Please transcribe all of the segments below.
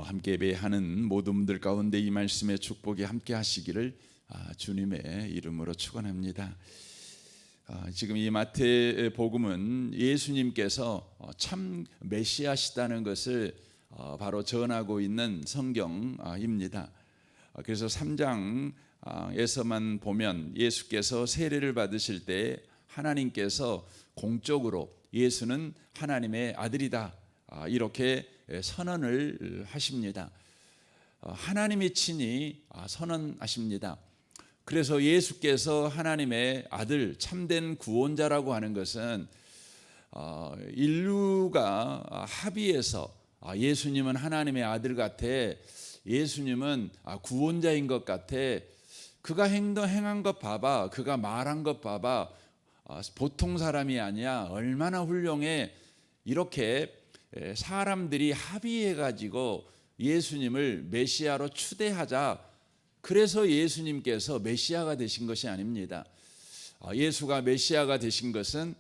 함께 예배하는 모든 분들 가운데 이 말씀의 축복이 함께 하시기를 주님의 이름으로 축원합니다. 지금 이 마태복음은 예수님께서 참 메시아시다는 것을 바로 전하고 있는 성경입니다. 그래서 3장에서만 보면 예수께서 세례를 받으실 때 하나님께서 공적으로 예수는 하나님의 아들이다 이렇게 선언을 하십니다. 하나님이 친히 선언하십니다. 그래서 예수께서 하나님의 아들, 참된 구원자라고 하는 것은 인류가 합의해서 예수님은 하나님의 아들 같아, 예수님은 구원자인 것 같아, 그가 행한 것 봐봐, 그가 말한 것 봐봐, 보통 사람이 아니야, 얼마나 훌륭해, 이렇게 사람들이 합의해 가지고 예수님을 메시아로 추대하자. 그래서 예수님께서 메시아가 되신 것이 아닙니다. 예수가 메시아가 되신 것은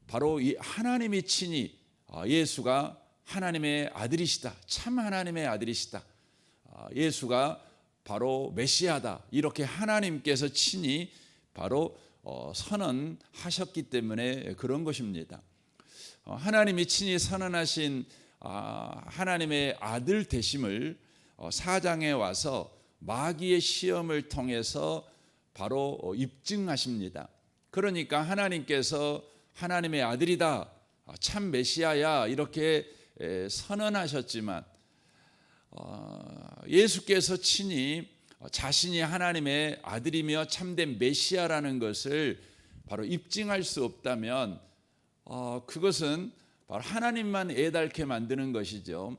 바로 이 하나님이 친히 예수가 하나님의 아들이시다, 참 하나님의 아들이시다, 예수가 바로 메시아다, 이렇게 하나님께서 친히 바로 선언하셨기 때문에 그런 것입니다. 하나님이 친히 선언하신 하나님의 아들 되심을 4장에 와서 마귀의 시험을 통해서 바로 입증하십니다. 그러니까 하나님께서 하나님의 아들이다, 참 메시아야, 이렇게 선언하셨지만 예수께서 친히 자신이 하나님의 아들이며 참된 메시아라는 것을 바로 입증할 수 없다면 그것은 바로 하나님만 애달게 만드는 것이죠.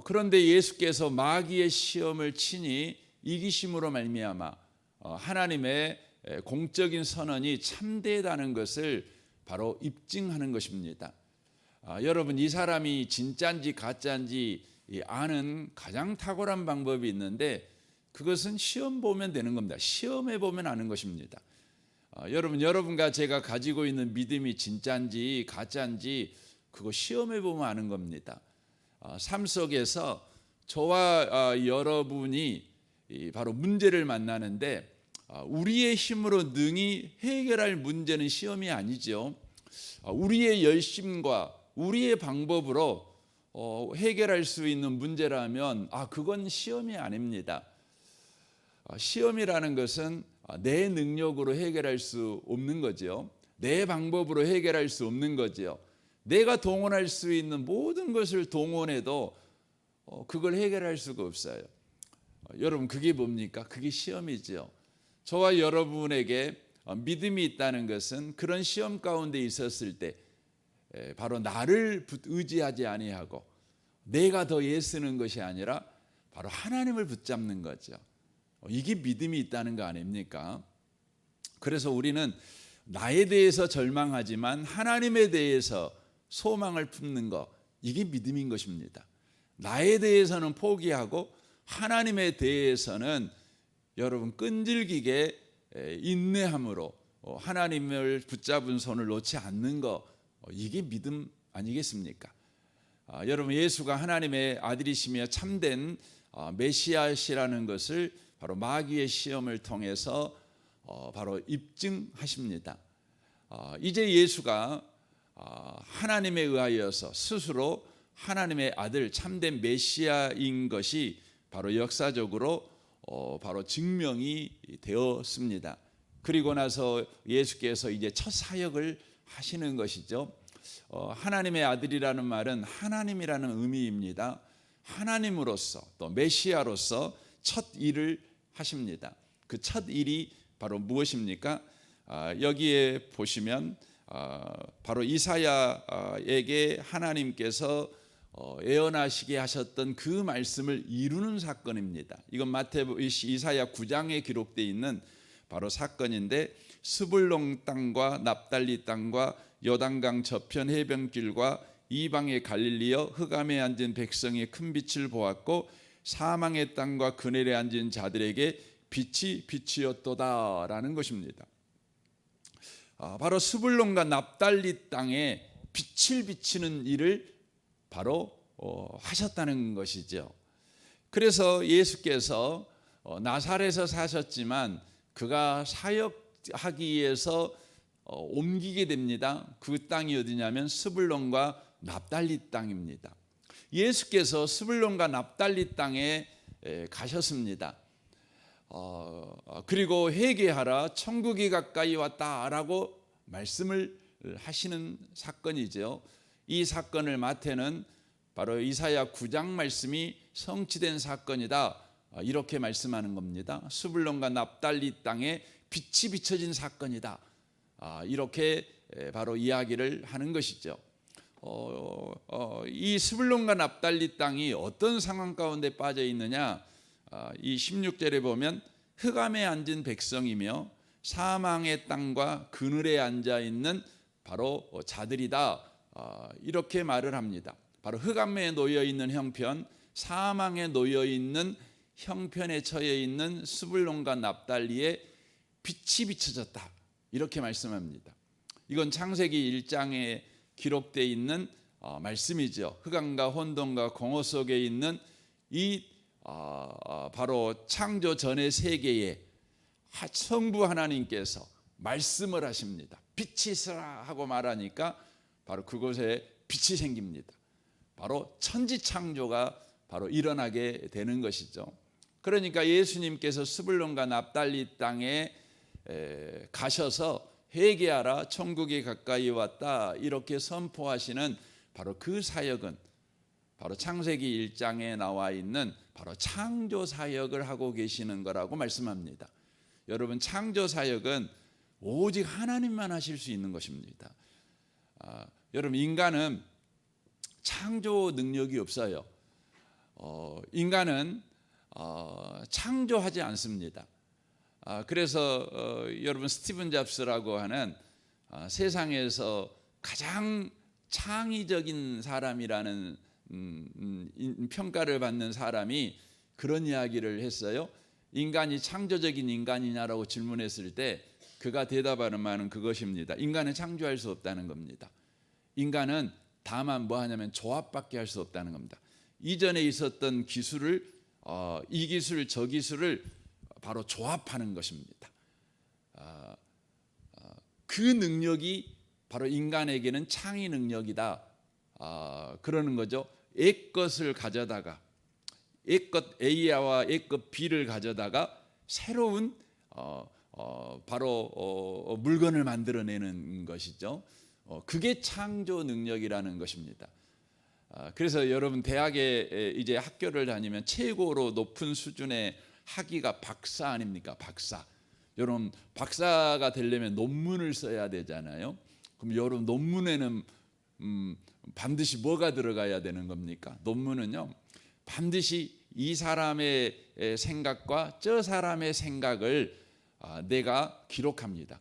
그런데 예수께서 마귀의 시험을 친히 이기심으로 말미암아 하나님의 공적인 선언이 참되다는 것을 바로 입증하는 것입니다. 여러분, 이 사람이 진짜인지 가짜인지 아는 가장 탁월한 방법이 있는데 그것은 시험 보면 되는 겁니다. 시험해 보면 아는 것입니다. 여러분과 제가 가지고 있는 믿음이 진짜인지 가짜인지 그거 시험해 보면 아는 겁니다. 삶 속에서 저와 여러분이 바로 문제를 만나는데 우리의 힘으로 능히 해결할 문제는 시험이 아니죠. 우리의 열심과 우리의 방법으로 해결할 수 있는 문제라면 그건 시험이 아닙니다. 시험이라는 것은 내 능력으로 해결할 수 없는 거죠. 내 방법으로 해결할 수 없는 거죠. 내가 동원할 수 있는 모든 것을 동원해도 그걸 해결할 수가 없어요. 여러분, 그게 뭡니까? 그게 시험이죠. 저와 여러분에게 믿음이 있다는 것은 그런 시험 가운데 있었을 때 바로 나를 의지하지 아니하고 내가 더 애쓰는 것이 아니라 바로 하나님을 붙잡는 거죠. 이게 믿음이 있다는 거 아닙니까? 그래서 우리는 나에 대해서 절망하지만 하나님에 대해서 소망을 품는 것, 이게 믿음인 것입니다. 나에 대해서는 포기하고 하나님에 대해서는 여러분 끈질기게 인내함으로 하나님을 붙잡은 손을 놓지 않는 것, 이게 믿음 아니겠습니까? 여러분, 예수가 하나님의 아들이시며 참된 메시아시라는 것을 바로 마귀의 시험을 통해서 바로 입증하십니다. 이제 예수가 하나님에 의하여서 스스로 하나님의 아들, 참된 메시아인 것이 바로 역사적으로 바로 증명이 되었습니다. 그리고 나서 예수께서 이제 첫 사역을 하시는 것이죠. 하나님의 아들이라는 말은 하나님이라는 의미입니다. 하나님으로서 또 메시아로서 첫 일을 하십니다. 그 첫 일이 바로 무엇입니까? 여기에 보시면 바로 이사야에게 하나님께서 예언하시게 하셨던 그 말씀을 이루는 사건입니다. 이건 이사야 9장에 기록되어 있는 바로 사건인데, 스불론 땅과 납달리 땅과 요단강 저편 해변길과 이방의 갈릴리여, 흑암에 앉은 백성의 큰 빛을 보았고 사망의 땅과 그늘에 앉은 자들에게 빛이 빛이었도다라는 것입니다. 바로 스불론과 납달리 땅에 빛을 비치는 일을 바로 하셨다는 것이죠. 그래서 예수께서 나사렛에서 사셨지만 그가 사역하기 위해서 옮기게 됩니다. 그 땅이 어디냐면 스불론과 납달리 땅입니다. 예수께서 스불론과 납달리 땅에 가셨습니다. 그리고 회개하라, 천국이 가까이 왔다라고 말씀을 하시는 사건이죠. 이 사건을 마태는 바로 이사야 9장 말씀이 성취된 사건이다, 이렇게 말씀하는 겁니다. 스불론과 납달리 땅에 빛이 비춰진 사건이다, 이렇게 바로 이야기를 하는 것이죠. 이 스불론과 납달리 땅이 어떤 상황 가운데 빠져 있느냐, 이 16절에 보면 흑암에 앉은 백성이며 사망의 땅과 그늘에 앉아 있는 바로 자들이다, 이렇게 말을 합니다. 바로 흑암에 놓여 있는 형편, 사망에 놓여 있는 형편에 처해 있는 스불론과 납달리에 빛이 비춰졌다, 이렇게 말씀합니다. 이건 창세기 1장에 기록되어 있는 말씀이죠. 흑암과 혼돈과 공허 속에 있는 이 바로 창조 전의 세계에 성부 하나님께서 말씀을 하십니다. 빛이 있으라 하고 말하니까 바로 그곳에 빛이 생깁니다. 바로 천지창조가 바로 일어나게 되는 것이죠. 그러니까 예수님께서 스불론과 납달리 땅에 가셔서 회개하라, 천국이 가까이 왔다, 이렇게 선포하시는 바로 그 사역은 바로 창세기 1장에 나와 있는 바로 창조 사역을 하고 계시는 거라고 말씀합니다. 여러분, 창조 사역은 오직 하나님만 하실 수 있는 것입니다. 여러분, 인간은 창조 능력이 없어요. 인간은 창조하지 않습니다. 그래서 여러분, 스티븐 잡스라고 하는 세상에서 가장 창의적인 사람이라는 평가를 받는 사람이 그런 이야기를 했어요. 인간이 창조적인 인간이냐라고 질문했을 때 그가 대답하는 말은 그것입니다. 인간은 창조할 수 없다는 겁니다. 인간은 다만 뭐 하냐면 조합밖에 할 수 없다는 겁니다. 이전에 있었던 기술을 이 기술 저 기술을 바로 조합하는 것입니다. 그 능력이 바로 인간에게는 창의 능력이다, 그러는 거죠. A것을 가져다가 A것 A와 A것 B를 가져다가 새로운 바로 물건을 만들어내는 것이죠. 그게 창조 능력이라는 것입니다. 그래서 여러분, 대학에 이제 학교를 다니면 최고로 높은 수준의 학위가 박사 아닙니까? 박사. 여러분, 박사가 되려면 논문을 써야 되잖아요. 그럼 여러분, 논문에는 반드시 뭐가 들어가야 되는 겁니까? 논문은요, 반드시 이 사람의 생각과 저 사람의 생각을 내가 기록합니다.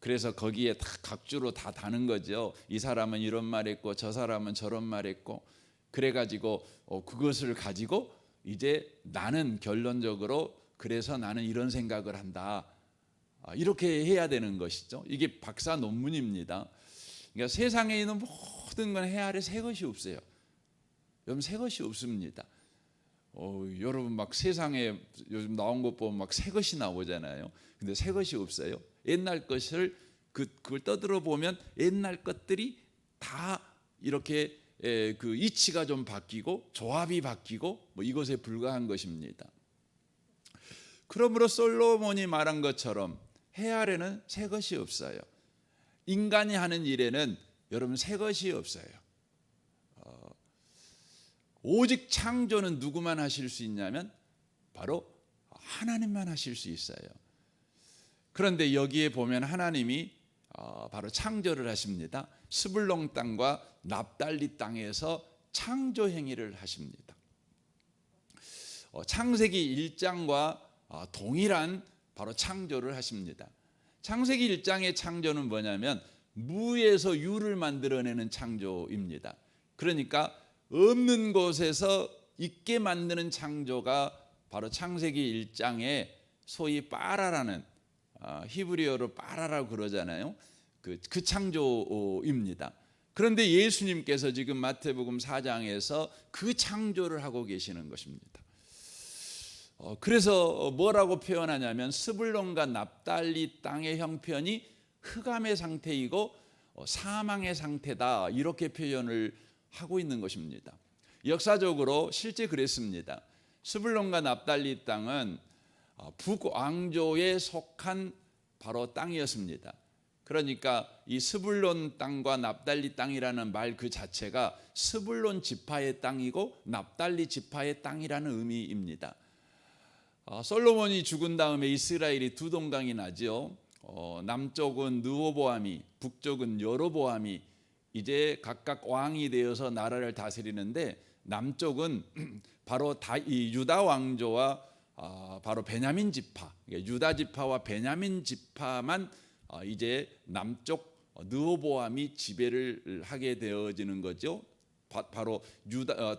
그래서 거기에 다 각주로 다 다는 거죠. 이 사람은 이런 말했고 저 사람은 저런 말했고, 그래가지고 그것을 가지고 이제 나는 결론적으로 그래서 나는 이런 생각을 한다, 이렇게 해야 되는 것이죠. 이게 박사 논문입니다. 그러니까 세상에 있는 모든 건 헤아려 새 것이 없어요. 여러분, 새 것이 없습니다. 여러분, 막 세상에 요즘 나온 것 보면 막 새 것이 나오잖아요. 근데 새 것이 없어요. 옛날 것을 그걸 떠들어 보면 옛날 것들이 다 이렇게 그 이치가 좀 바뀌고 조합이 바뀌고 뭐 이것에 불과한 것입니다. 그러므로 솔로몬이 말한 것처럼 해 아래는 새 것이 없어요. 인간이 하는 일에는 여러분 새 것이 없어요. 오직 창조는 누구만 하실 수 있냐면 바로 하나님만 하실 수 있어요. 그런데 여기에 보면 하나님이 바로 창조를 하십니다. 스불론 땅과 납달리 땅에서 창조 행위를 하십니다. 창세기 1장과 동일한 바로 창조를 하십니다. 창세기 1장의 창조는 뭐냐면 무에서 유를 만들어내는 창조입니다. 그러니까 없는 곳에서 있게 만드는 창조가 바로 창세기 1장에 소위 빠라라는, 히브리어로 빠라라고 그러잖아요. 그 창조입니다. 그런데 예수님께서 지금 마태복음 4장에서 그 창조를 하고 계시는 것입니다. 그래서 뭐라고 표현하냐면 스불론과 납달리 땅의 형편이 흑암의 상태이고 사망의 상태다, 이렇게 표현을 하고 있는 것입니다. 역사적으로 실제 그랬습니다. 스불론과 납달리 땅은 북왕조에 속한 바로 땅이었습니다. 그러니까 이 스불론 땅과 납달리 땅이라는 말 그 자체가 스불론 지파의 땅이고 납달리 지파의 땅이라는 의미입니다. 솔로몬이 죽은 다음에 이스라엘이 두 동강이 나죠. 남쪽은 르호보암이, 북쪽은 여로보암이 이제 각각 왕이 되어서 나라를 다스리는데, 남쪽은 바로 이 유다 왕조와 바로 베냐민 지파, 유다 지파와 베냐민 지파만 이제 남쪽 르호보암이 지배를 하게 되어지는 거죠. 바로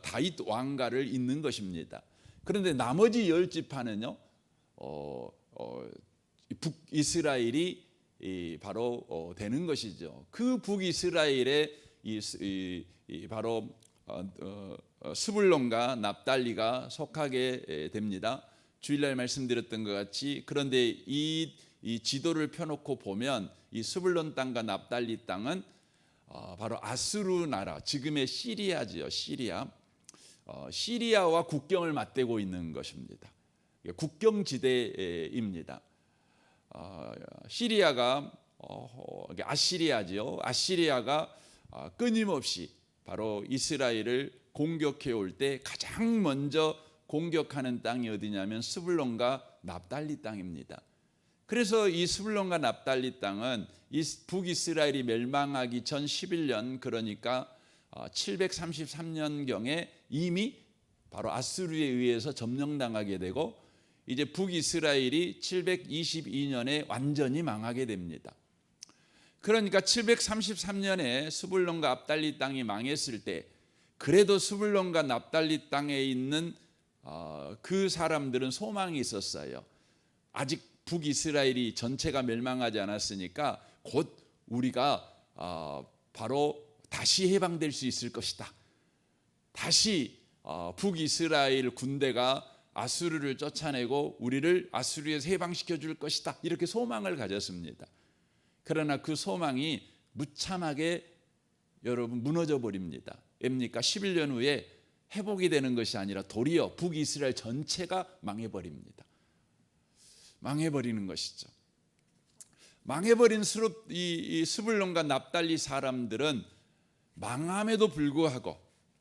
다윗 왕가를 잇는 것입니다. 그런데 나머지 10지파는요, 북이스라엘이 바로 되는 것이죠. 그 북이스라엘에 바로 스불론과 납달리가 속하게 됩니다. 주일날 말씀드렸던 것 같이, 그런데 이 지도를 펴놓고 보면 이 스불론 땅과 납달리 땅은 바로 아수르 나라, 지금의 시리아지요. 시리아와 국경을 맞대고 있는 것입니다. 국경지대입니다. 시리아가 아시리아지요. 아시리아가 끊임없이 바로 이스라엘을 공격해 올 때 가장 먼저 공격하는 땅이 어디냐면 스불론과 납달리 땅입니다. 그래서 이 스불론과 납달리 땅은 이 북이스라엘이 멸망하기 전 11년, 그러니까 733년경에 이미 바로 아수르에 의해서 점령당하게 되고, 이제 북이스라엘이 722년에 완전히 망하게 됩니다. 그러니까 733년에 스불론과 납달리 땅이 망했을 때, 그래도 스불론과 납달리 땅에 있는 그 사람들은 소망이 있었어요. 아직 북이스라엘이 전체가 멸망하지 않았으니까 곧 우리가 바로 다시 해방될 수 있을 것이다. 다시 북이스라엘 군대가 아수르를 쫓아내고 우리를 아수르에서 해방시켜 줄 것이다, 이렇게 소망을 가졌습니다. 그러나 그 소망이 무참하게 여러분 무너져 버립니다. 왜입니까? 11년 후에 회복이 되는 것이 아니라 도리어 북이스라엘 전체가 망해버립니다. 망해버리는 것이죠. 망해버린 이 스불론과 납달리 사람들은 망함에도 불구하고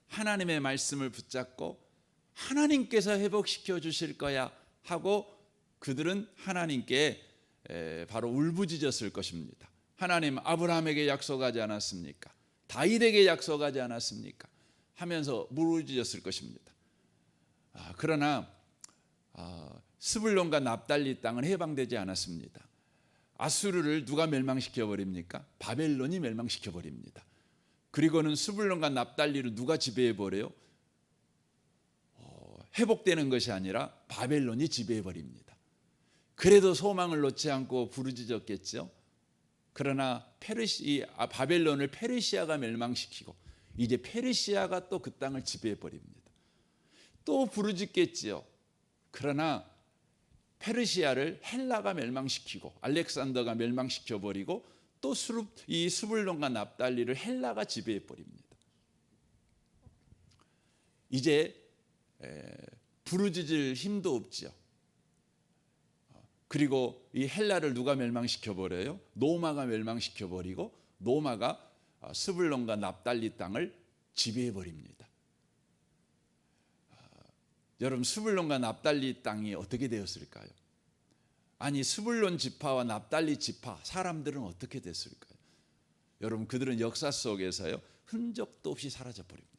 하나님의 말씀을 붙잡고 하나님께서 회복시켜 주실 거야 하고 그들은 하나님께 바로 울부짖었을 것입니다. 하나님 아브라함에게 약속하지 않았습니까? 다윗에게 약속하지 않았습니까? 하면서 물부짖었을 것입니다. 그러나 스불론과 납달리 땅은 해방되지 않았습니다. 아수르를 누가 멸망시켜 버립니까? 바벨론이 멸망시켜 버립니다. 그리고는 스불론과 납달리를 누가 지배해 버려요? 회복되는 것이 아니라 바벨론이 지배해 버립니다. 그래도 소망을 놓지 않고 부르짖었겠죠. 그러나 바벨론을 페르시아가 멸망시키고 이제 페르시아가 또 그 땅을 지배해 버립니다. 또 부르짖겠지요. 그러나 페르시아를 헬라가 멸망시키고 알렉산더가 멸망시켜 버리고 또 이 스불론과 납달리를 헬라가 지배해 버립니다. 이제 부르짖을 힘도 없지요. 그리고 이 헬라를 누가 멸망시켜 버려요? 노마가 멸망시켜 버리고 노마가 스불론과 납달리 땅을 지배해 버립니다. 여러분, 스불론과 납달리 땅이 어떻게 되었을까요? 아니, 스불론 지파와 납달리 지파 사람들은 어떻게 됐을까요? 여러분, 그들은 역사 속에서요 흔적도 없이 사라져 버립니다.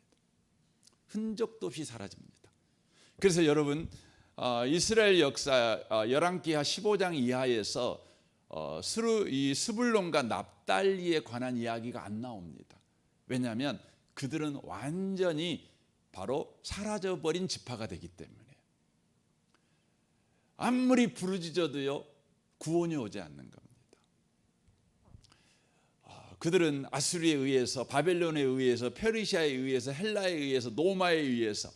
흔적도 없이 사라집니다. 그래서 여러분, 이스라엘 역사 열왕기하 15장 이하에서 이 스불론과 납달리에 관한 이야기가 안 나옵니다. 왜냐하면 그들은 완전히 바로 사라져버린 지파가 되기 때문에 아무리 부르짖어도요 구원이 오지 않는 겁니다. 그들은 아수르에 의해서, 바벨론에 의해서, 페르시아에 의해서, 헬라에 의해서, 노마에 의해서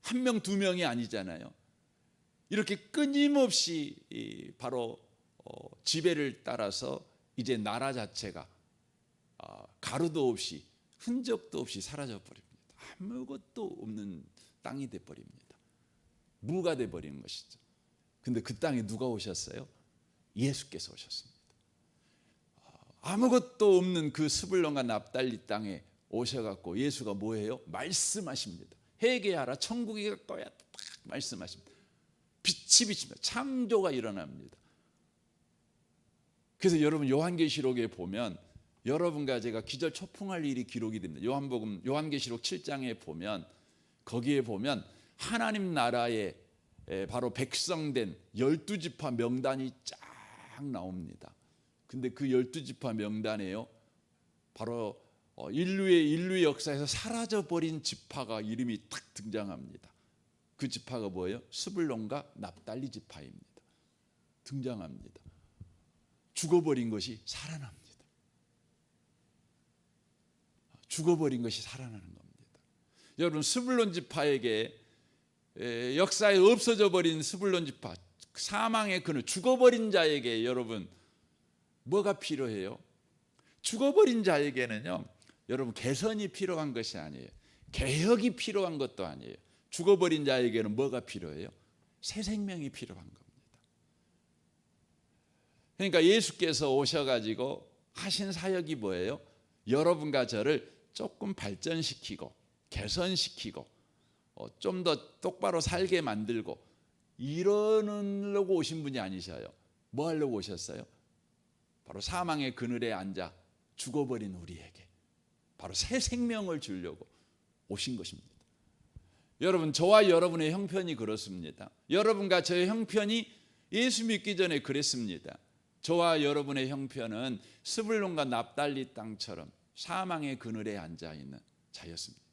한 명, 두 명이 아니잖아요. 이렇게 끊임없이 바로 지배를 따라서 이제 나라 자체가 가루도 없이 흔적도 없이 사라져 버립니다. 아무것도 없는 땅이 돼 버립니다. 무가 돼 버리는 것이죠. 근데 그 땅에 누가 오셨어요? 예수께서 오셨습니다. 아무것도 없는 그 스불론과 납달리 땅에 오셔갖고 예수가 뭐예요? 말씀하십니다. 회개하라, 천국이 가까이야, 딱 말씀하십니다. 빛이 비칩니다. 창조가 일어납니다. 그래서 여러분 요한계시록에 보면 여러분과 제가 기절초풍할 일이 기록이 됩니다. 요한계시록 7장에 보면 거기에 보면 하나님 나라에 바로 백성된 12지파 명단이 쫙 나옵니다. 근데 그 12지파 명단에요, 바로 인류의 역사에서 사라져버린 지파가 이름이 딱 등장합니다. 그 지파가 뭐예요? 스불론과 납달리 지파입니다. 등장합니다. 죽어버린 것이 살아납니다. 죽어버린 것이 살아나는 겁니다. 여러분, 스불론 지파에게 역사에 없어져 버린 스불론 지파, 사망의 그늘, 죽어버린 자에게 여러분 뭐가 필요해요? 죽어버린 자에게는요, 여러분 개선이 필요한 것이 아니에요. 개혁이 필요한 것도 아니에요. 죽어버린 자에게는 뭐가 필요해요? 새 생명이 필요한 겁니다. 그러니까 예수께서 오셔가지고 하신 사역이 뭐예요? 여러분과 저를 조금 발전시키고 개선시키고 좀 더 똑바로 살게 만들고 이러려고 오신 분이 아니셔요. 뭐 하려고 오셨어요? 바로 사망의 그늘에 앉아 죽어버린 우리에게 바로 새 생명을 주려고 오신 것입니다. 여러분, 저와 여러분의 형편이 그렇습니다. 여러분과 저의 형편이 예수 믿기 전에 그랬습니다. 저와 여러분의 형편은 스불론과 납달리 땅처럼 사망의 그늘에 앉아 있는 자였습니다.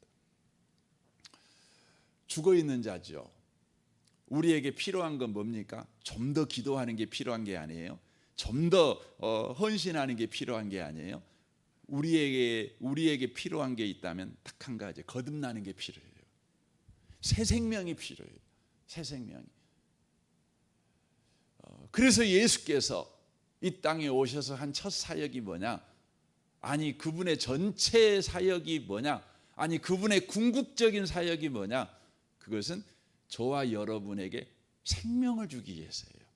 죽어 있는 자죠. 우리에게 필요한 건 뭡니까? 좀 더 기도하는 게 필요한 게 아니에요. 좀 더 헌신하는 게 필요한 게 아니에요. 우리에게 필요한 게 있다면 딱 한 가지, 거듭나는 게 필요해요. 새 생명이 필요해요. 새 생명이. 그래서 예수께서 이 땅에 오셔서 한 첫 사역이 뭐냐? 아니, 그분의 전체 사역이 뭐냐? 아니, 그분의 궁극적인 사역이 뭐냐? 그것은 저와 여러분에게 생명을 주기 위해서예요.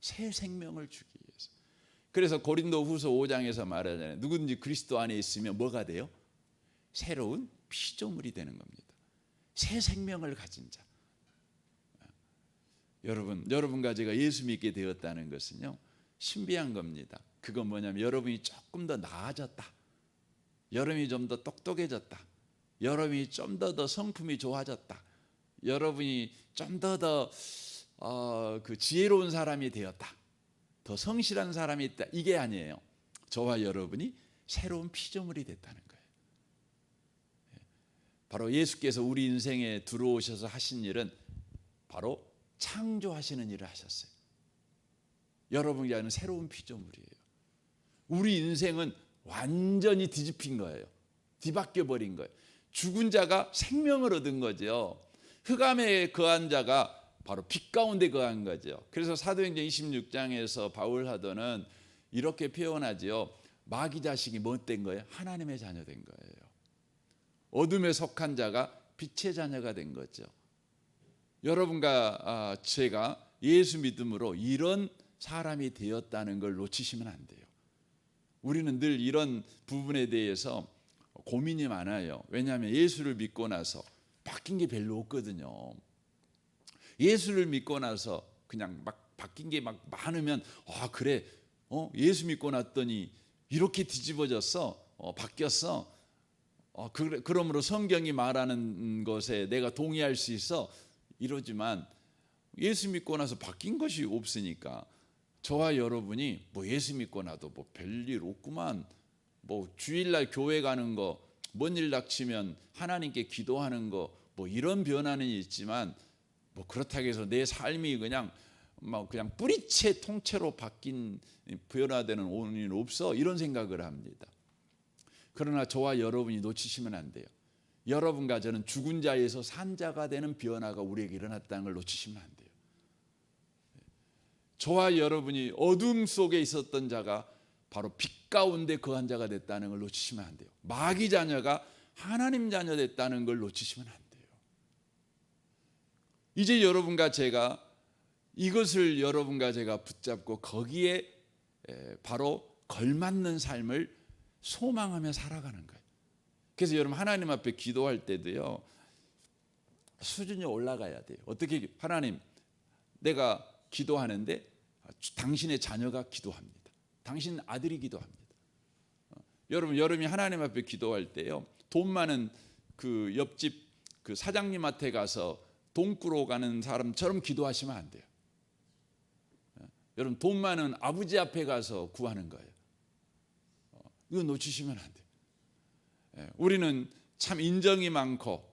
새 생명을 주기 위해서. 그래서 고린도후서 5장에서 말하잖아요. 누구든지 그리스도 안에 있으면 뭐가 돼요? 새로운 피조물이 되는 겁니다. 새 생명을 가진 자. 여러분과 제가 예수 믿게 되었다는 것은요, 신비한 겁니다. 그건 뭐냐면 여러분이 조금 더 나아졌다. 여러분이 좀 더 똑똑해졌다. 여러분이 좀 더 성품이 좋아졌다. 여러분이 좀 더 그 지혜로운 사람이 되었다. 더 성실한 사람이 있다. 이게 아니에요. 저와 여러분이 새로운 피조물이 됐다는 거예요. 바로 예수께서 우리 인생에 들어오셔서 하신 일은 바로 창조하시는 일을 하셨어요. 여러분이 아는 새로운 피조물이에요. 우리 인생은 완전히 뒤집힌 거예요. 뒤바뀌어 버린 거예요. 죽은 자가 생명을 얻은 거죠. 흑암에 거한 자가 바로 빛 가운데 거한 거죠. 그래서 사도행전 26장에서 바울하더는 이렇게 표현하지요. 마귀 자식이 뭐 된 거예요? 하나님의 자녀 된 거예요. 어둠에 속한 자가 빛의 자녀가 된 거죠. 여러분과 제가 예수 믿음으로 이런 사람이 되었다는 걸 놓치시면 안 돼요. 우리는 늘 이런 부분에 대해서 고민이 많아요. 왜냐하면 예수를 믿고 나서 바뀐 게 별로 없거든요. 예수를 믿고 나서 그냥 막 바뀐 게 막 많으면 그래, 예수 믿고 났더니 이렇게 뒤집어졌어, 바뀌었어. 그러므로 성경이 말하는 것에 내가 동의할 수 있어. 이러지만 예수 믿고 나서 바뀐 것이 없으니까 저와 여러분이 뭐 예수 믿고 나도 뭐 별일 없구만, 뭐 주일날 교회 가는 거, 뭔 일 닥치면 하나님께 기도하는 거, 뭐 이런 변화는 있지만 뭐 그렇다고 해서 내 삶이 그냥 막 그냥 뿌리채 통째로 바뀐 변화되는 원인은 없어 이런 생각을 합니다. 그러나 저와 여러분이 놓치시면 안 돼요. 여러분과 저는 죽은 자에서 산 자가 되는 변화가 우리에게 일어났다는 걸 놓치시면 안 돼요. 저와 여러분이 어둠 속에 있었던 자가 바로 빛 가운데 거한 자가 됐다는 걸 놓치시면 안 돼요. 마귀 자녀가 하나님 자녀 됐다는 걸 놓치시면 안 돼요. 이제 여러분과 제가 이것을 여러분과 제가 붙잡고 거기에 바로 걸맞는 삶을 소망하며 살아가는 거예요. 그래서 여러분 하나님 앞에 기도할 때도요, 수준이 올라가야 돼요. 어떻게 하나님, 내가 기도하는데 당신의 자녀가 기도합니다. 당신 아들이 기도합니다. 여러분, 여러분이 하나님 앞에 기도할 때요, 돈 많은 그 옆집 그 사장님한테 가서 돈 꾸러 가는 사람처럼 기도하시면 안 돼요. 여러분, 돈 많은 아버지 앞에 가서 구하는 거예요. 이거 놓치시면 안 돼요. 우리는 참 인정이 많고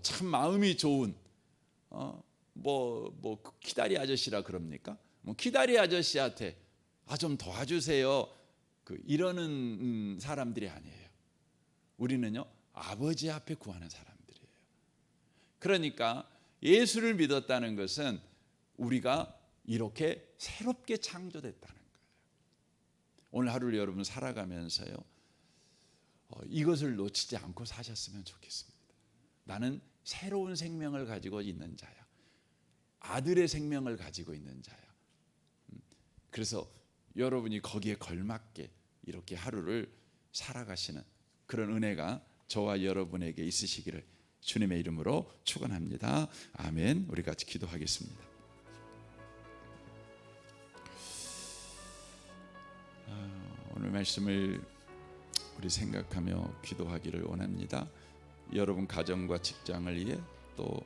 참 마음이 좋은 뭐 키다리 아저씨라 그럽니까? 뭐 키다리 아저씨한테 좀 도와주세요. 이러는 사람들이 아니에요. 우리는요, 아버지 앞에 구하는 사람들이에요. 그러니까 예수를 믿었다는 것은 우리가 이렇게 새롭게 창조됐다는 거예요. 오늘 하루를 여러분 살아가면서요, 이것을 놓치지 않고 사셨으면 좋겠습니다. 나는 새로운 생명을 가지고 있는 자야. 아들의 생명을 가지고 있는 자야. 그래서 여러분이 거기에 걸맞게 이렇게 하루를 살아가시는 그런 은혜가 저와 여러분에게 있으시기를 주님의 이름으로 축원합니다. 아멘. 우리 같이 기도하겠습니다. 오늘 말씀을 우리 생각하며 기도하기를 원합니다. 여러분 가정과 직장을 위해 또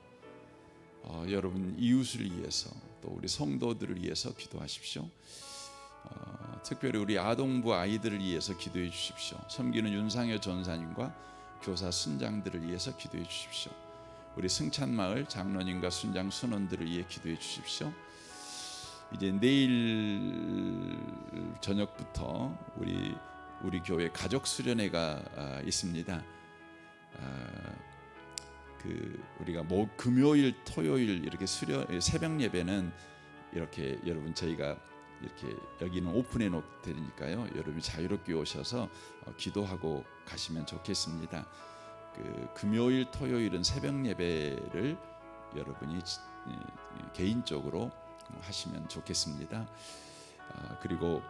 여러분 이웃을 위해서 또 우리 성도들을 위해서 기도하십시오. 특별히 우리 아동부 아이들을 위해서 기도해 주십시오. 섬기는 윤상효 전사님과 교사 순장들을 위해서 기도해 주십시오. 우리 승찬마을 장로님과 순장 순원들을 위해 기도해 주십시오. 이제 내일 저녁부터 우리 교회 가족 수련회가 있습니다. 우리가 금요일, 토요일 이렇게 새벽 예배는 이렇게 여러분 저희가 이렇게 여기는 오픈해 놓을 테니까요. 여러분이 자유롭게 오셔서 기도하고 가시면 좋겠습니다. 금요일, 토요일은 새벽 예배를 여러분이 개인적으로 하시면 좋겠습니다. 그리고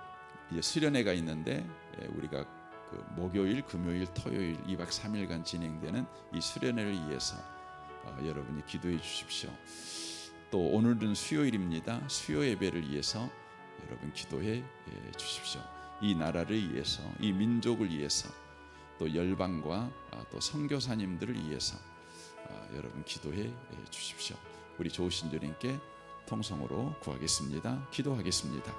이제 수련회가 있는데 우리가 목요일, 금요일, 토요일 2박 3일간 진행되는 이 수련회를 위해서 여러분이 기도해 주십시오. 또 오늘은 수요일입니다. 수요 예배를 위해서 여러분 기도해 주십시오. 이 나라를 위해서, 이 민족을 위해서, 또 열방과 또 선교사님들을 위해서 여러분 기도해 주십시오. 우리 좋으신 주님께 통성으로 구하겠습니다. 기도하겠습니다.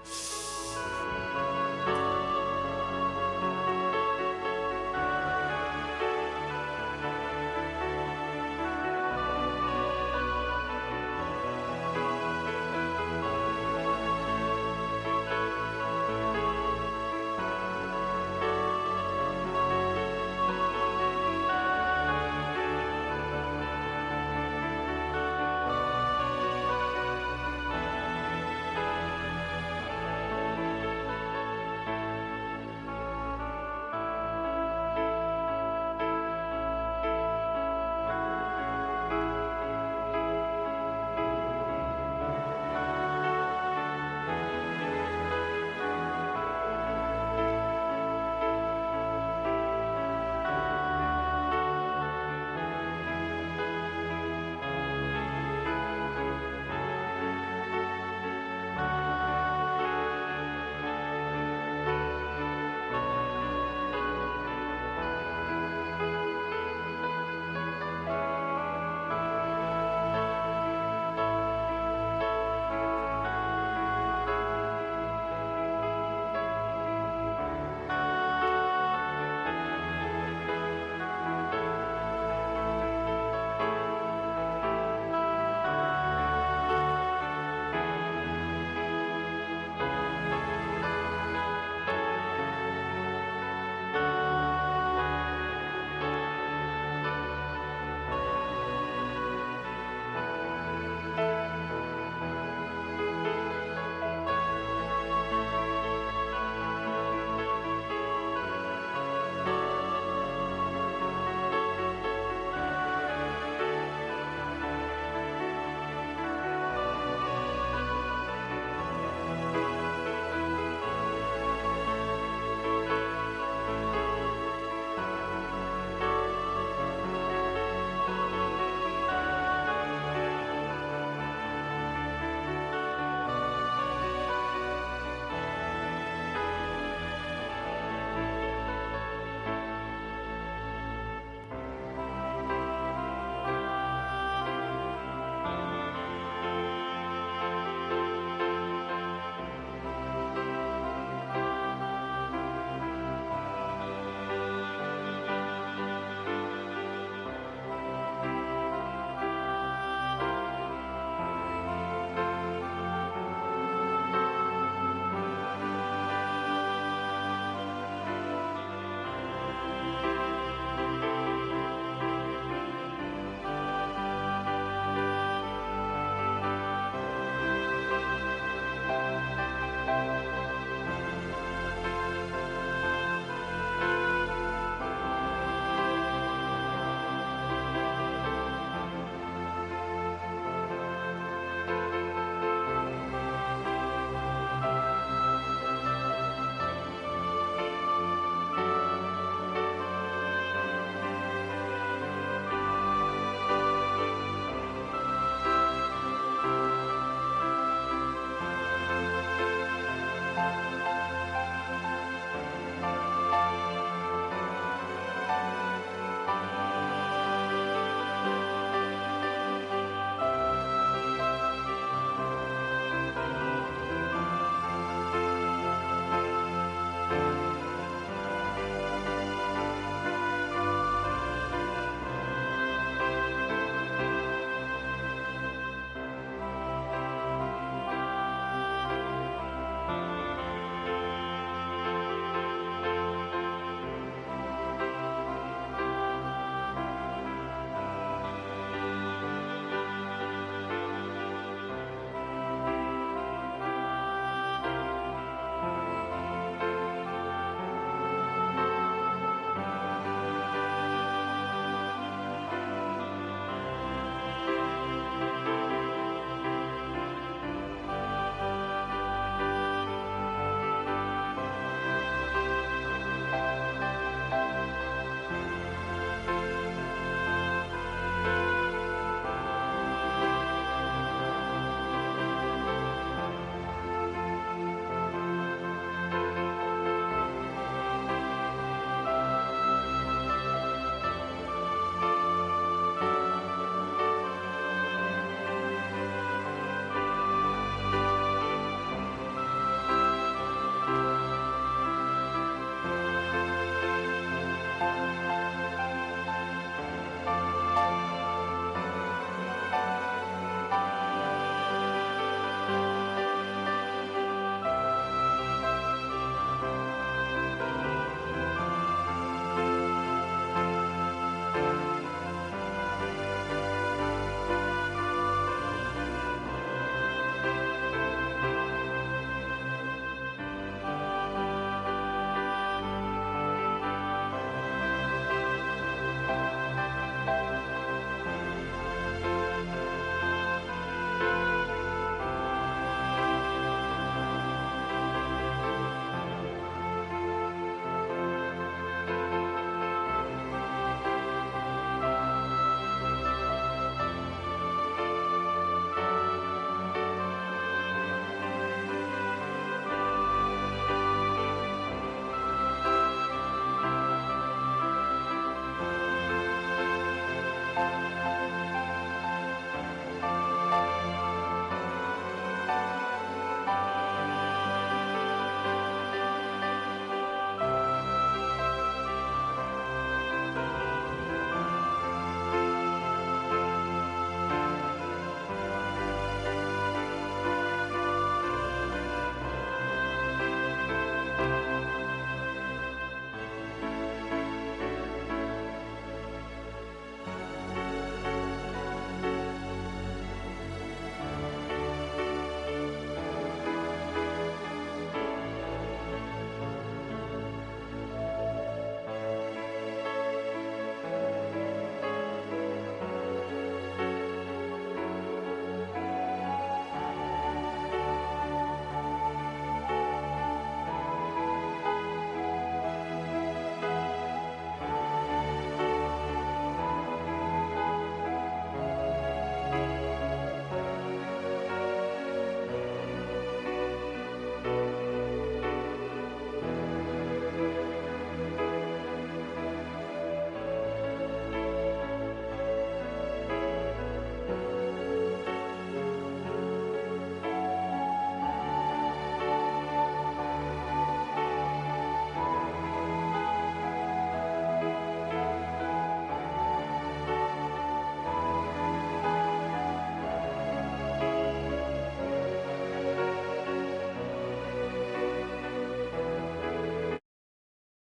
있습니다.